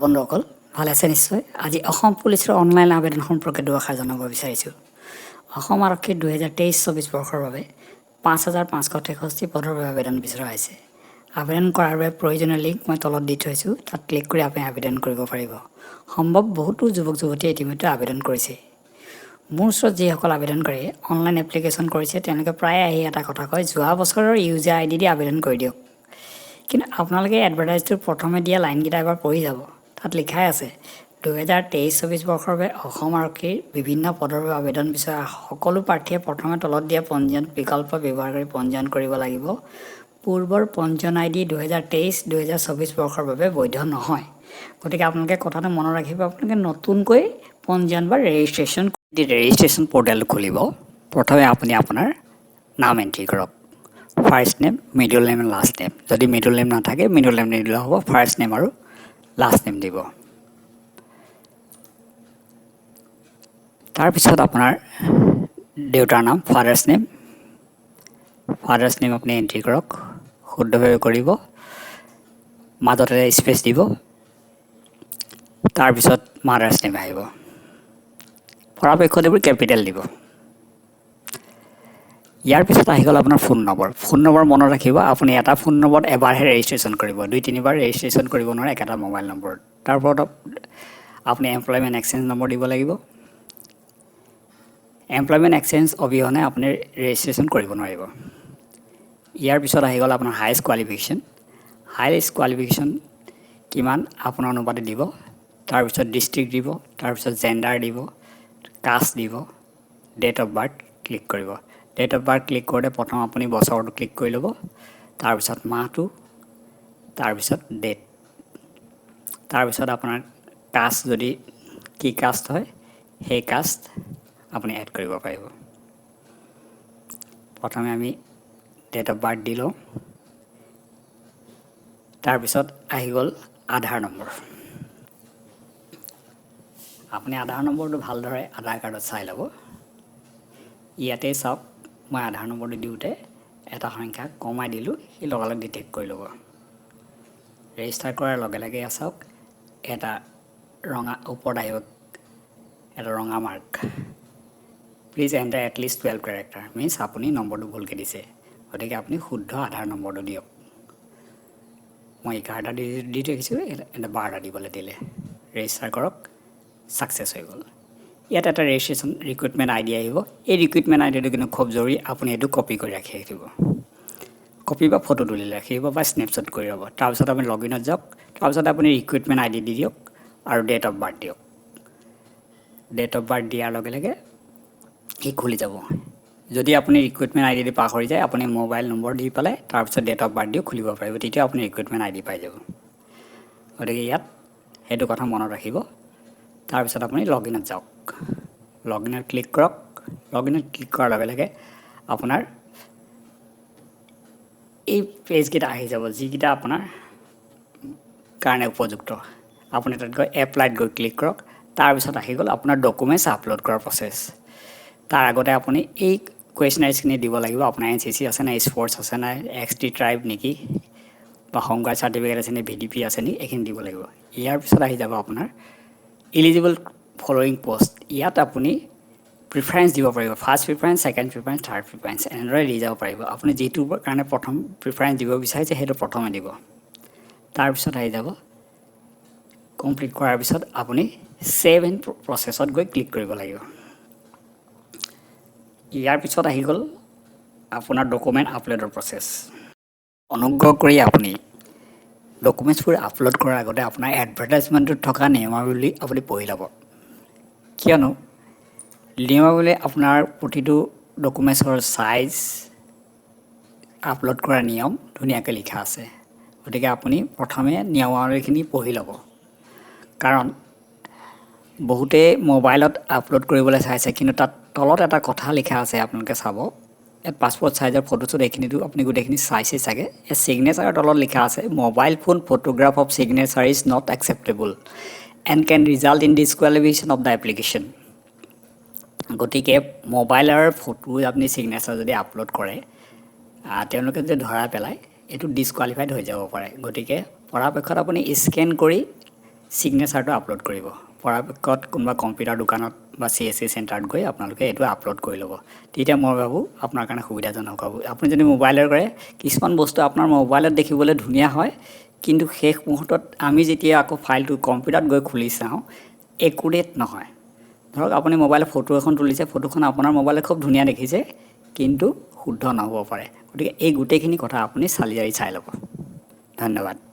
বন্ধুসকল ভালে আছে নিশ্চয় আজি অসম পুলিচৰ অনলাইন আবেদন সম্পৰ্কে দুআষাৰ জনাব বিচাৰিছোঁ অসম আৰক্ষীৰ 2023-24 বৰ্ষৰ বাবে 5563 পদৰ বাবে আবেদন বিচৰা হৈছে আবেদন কৰাৰ বাবে প্ৰয়োজনীয় লিংক মই তলত দি থৈছোঁ তাত ক্লিক কৰি আপুনি আবেদন কৰিব পাৰিব সম্ভৱ বহুতো যুৱক যুৱতীয়ে ইতিমধ্যে আবেদন কৰিছে মোৰ ওচৰত যিসকল আবেদনকাৰীয়ে অনলাইন এপ্লিকেশ্যন কৰিছে তেওঁলোকে প্ৰায় আহি এটা কথা কয় যোৱা বছৰৰ ইউজাৰ আইডি দি আবেদন কৰি দিয়ক কিন্তু আপোনালোকে এডভাৰটাইজটো প্ৰথমে দিয়া লাইনকেইটা এবাৰ পঢ়ি যাব তাত লিখাই আছে 2023-24 বৰ্ষৰ বাবে অসম আৰক্ষীৰ বিভিন্ন পদৰ বাবে আবেদন বিচৰা সকলো প্ৰাৰ্থীয়ে প্ৰথমে তলত দিয়া পঞ্জীয়ন বিকল্প ব্যৱহাৰ কৰি পঞ্জীয়ন কৰিব লাগিব পূৰ্বৰ পঞ্জীয়ন আইডি 2023-2024 বৰ্ষৰ বাবে বৈধ নহয় গতিকে আপোনালোকে কথাটো মনত ৰাখিব আপোনালোকে নতুনকৈ পঞ্জীয়ন বা ৰেজিষ্ট্ৰেশ্যন পৰ্টেল খুলিব প্ৰথমে আপুনি আপোনাৰ নাম এণ্ট্ৰি কৰক first name middle name last name যদি মিডল নেম নাথাকে মিডল নেম নিদিলে হ'ব ফাৰ্ষ্ট নেম আৰু লাষ্ট নেম দিব তাৰপিছত আপোনাৰ দেউতাৰ নাম ফাদাৰ্ছ নেম আপুনি এণ্ট্ৰি কৰক শুদ্ধভাৱে কৰিব মাজতে স্পেচ দিব তাৰপিছত মাদাৰ্ছ নেম আহিব পৰাপক্ষত এইবোৰ কেপিটেল দিব ইয়াৰ পিছত আহি গ'ল আপোনাৰ ফোন নম্বৰ মনত ৰাখিব আপুনি এটা ফোন নম্বৰত এবাৰহে ৰেজিষ্ট্ৰেশ্যন কৰিব 2-3বাৰ ৰেজিষ্ট্ৰেশ্যন কৰিব নোৱাৰে একেটা মোবাইল নম্বৰত তাৰ ওপৰত আপুনি এমপ্লয়মেণ্ট এক্সচেঞ্জ নম্বৰ দিব লাগিব এমপ্লয়মেণ্ট এক্সচেঞ্জ অবিহনে আপুনি ৰেজিষ্ট্ৰেশ্যন কৰিব নোৱাৰিব ইয়াৰ পিছত আহি গ'ল আপোনাৰ হাইয়েষ্ট কোৱালিফিকেশ্যন কিমান আপোনাৰ অনুপাতে দিব তাৰপিছত ডিষ্ট্ৰিক্ট দিব তাৰপিছত জেণ্ডাৰ দিব কাষ্ট দিব ডেট অফ বাৰ্থ ক্লিক কৰিব ডেট অফ বাৰ্থ ক্লিক কৰোঁতে প্ৰথম আপুনি বছৰটো ক্লিক কৰি ল'ব তাৰপিছত মাহটো তাৰপিছত ডেট তাৰপিছত আপোনাৰ কাষ্ট যদি কি কাষ্ট হয় সেই কাষ্ট আপুনি এড কৰিব পাৰিব প্ৰথমে আমি ডেট অফ বাৰ্থ দি লওঁ তাৰপিছত আহি গ'ল আধাৰ নম্বৰ আপুনি আধাৰ নম্বৰটো ভালদৰে আধাৰ কাৰ্ডত চাই ল'ব ইয়াতে চাওক মই আধাৰ নম্বৰটো দিওঁতে এটা সংখ্যা কমাই দিলোঁ সি লগালগ ডিটেক্ট কৰি ল'ব ৰেজিষ্টাৰ কৰাৰ লগে লগে চাওক এটা ৰঙা ওপৰত আহিব এটা ৰঙা mark please enter at least 12 character means আপুনি নম্বৰটো ভুলকৈ দিছে গতিকে আপুনি শুদ্ধ আধাৰ নম্বৰটো দিয়ক মই 11টা দি ৰাখিছোঁ এটা 12টা দিবলৈ দিলে ৰেজিষ্টাৰ কৰক ছাকচেছ হৈ গ'ল ইয়াত এটা ৰেজিষ্ট্ৰেশ্যন ৰিক্ৰুইটমেণ্ট আইডি আহিব এই ৰিক্ৰুইটমেণ্ট আইডিটো কিন্তু খুব জৰুৰী আপুনি এইটো কপি কৰি ৰাখি ৰাখিব কপি বা ফটো তুলি ৰাখিব বা স্নেপশ্বট কৰি ল'ব তাৰপিছত আপুনি লগইনত যাওক তাৰপিছত আপুনি ৰিক্ৰুইটমেণ্ট আইডি দি দিয়ক আৰু ডেট অফ বাৰ্থ দিয়ক ডেট অফ বাৰ্থ দিয়াৰ লগে লগে ই খুলি যাব যদি আপুনি ৰিক্ৰুইটমেণ্ট আইডি দি পাহৰি যায় আপুনি মোবাইল নম্বৰ দি পেলাই তাৰপিছত ডেট অফ বাৰ্থ দিও খুলিব পাৰিব তেতিয়া আপুনি ৰিক্ৰুইটমেণ্ট আইডি পাই যাব গতিকে ইয়াত সেইটো কথা মনত ৰাখিব তাৰপিছত আপুনি লগইনত যাওক লগইনত ক্লিক কৰক লগইনত ক্লিক কৰাৰ লগে লগে আপোনাৰ এই পেজকেইটা আহি যাব যিকেইটা আপোনাৰ কাৰণে উপযুক্ত আপুনি তাত গৈ এপ্লাইত গৈ ক্লিক কৰক তাৰপিছত আহি গ'ল আপোনাৰ ডকুমেণ্টছ আপলোড কৰাৰ প্ৰচেছ তাৰ আগতে আপুনি এই কুৱেশ্যনাৰিজখিনি দিব লাগিব আপোনাৰ NCC আছে নাই স্পৰ্টছ আছে নাই XT ট্ৰাইব নেকি বা হোমগাৰ্ড চাৰ্টিফিকেট আছে নে VDP আছে নি এইখিনি দিব লাগিব ইয়াৰ পিছত আহি যাব আপোনাৰ এলিজিবল ফলোয়িং পোষ্ট ইয়াত আপুনি প্ৰিফাৰেঞ্চ দিব পাৰিব first preference second preference third preference এনেদৰে দি যাব পাৰিব আপুনি যিটোৰ কাৰণে প্ৰথম প্ৰিফাৰেঞ্চ দিব বিচাৰিছে সেইটো প্ৰথমে দিব তাৰপিছত আহি যাব কমপ্লিট কৰাৰ পিছত আপুনি ছেভ এণ্ড প্ৰচেছত গৈ ক্লিক কৰিব লাগিব ইয়াৰ পিছত আহি গ'ল আপোনাৰ ডকুমেণ্ট আপলোডৰ প্ৰচেছ অনুগ্ৰহ কৰি আপুনি ডকুমেণ্টছবোৰ আপলোড কৰাৰ আগতে আপোনাৰ এডভাৰটাইজমেণ্টত থকা নিয়মাৱলী আপুনি পঢ়ি ল'ব কিয়নো নিয়মাৱলী আপোনাৰ প্ৰতিটো ডকুমেণ্টছৰ চাইজ আপলোড কৰাৰ নিয়ম ধুনীয়াকৈ লিখা আছে গতিকে আপুনি প্ৰথমে নিয়মাৱলীখিনি পঢ়ি ল'ব কাৰণ বহুতে মোবাইলত আপলোড কৰিবলৈ চাইছে কিন্তু তাত তলত এটা কথা লিখা আছে আপোনালোকে চাব ইয়াত পাছপোৰ্ট চাইজৰ ফটোছত এইখিনিতো আপুনি গোটেইখিনি চাইছে চাগে এই ছিগনেচাৰৰ তলত লিখা আছে mobile phone photograph of signature is not acceptable and can result in disqualification of the application গতিকে মোবাইলৰ ফটো আপুনি ছিগনেচাৰ যদি আপলোড কৰে তেওঁলোকে যদি ধৰা পেলায় এইটো ডিছকুৱালিফাইড হৈ যাব পাৰে গতিকে পৰাপক্ষত আপুনি স্কেন কৰি ছিগনেচাৰটো আপলোড কৰিব। পৰাপক্ষত কোনোবা কম্পিউটাৰ দোকানত বা CSC চেণ্টাৰত গৈ আপোনালোকে এইটো আপলোড কৰি ল'ব। তেতিয়া মই ভাবোঁ আপোনাৰ কাৰণে সুবিধাজনক হ'ব। আপুনি যদি মোবাইলত কৰে, কিছুমান বস্তু আপোনাৰ মোবাইলত দেখিবলৈ ধুনীয়া হয়, কিন্তু শেষ মুহূৰ্তত আমি যেতিয়া আকৌ ফাইলটো কম্পিউটাৰত গৈ খুলি চাওঁ, একুৰেট নহয়। ধৰক আপুনি মোবাইলত ফটো এখন তুলিছে, ফটোখন আপোনাৰ মোবাইলত খুব ধুনীয়া দেখিছে, কিন্তু শুদ্ধ নহ'ব পাৰে। গতিকে এই গোটেইখিনি কথা আপুনি চালি জাৰি চাই ল'ব। ধন্যবাদ।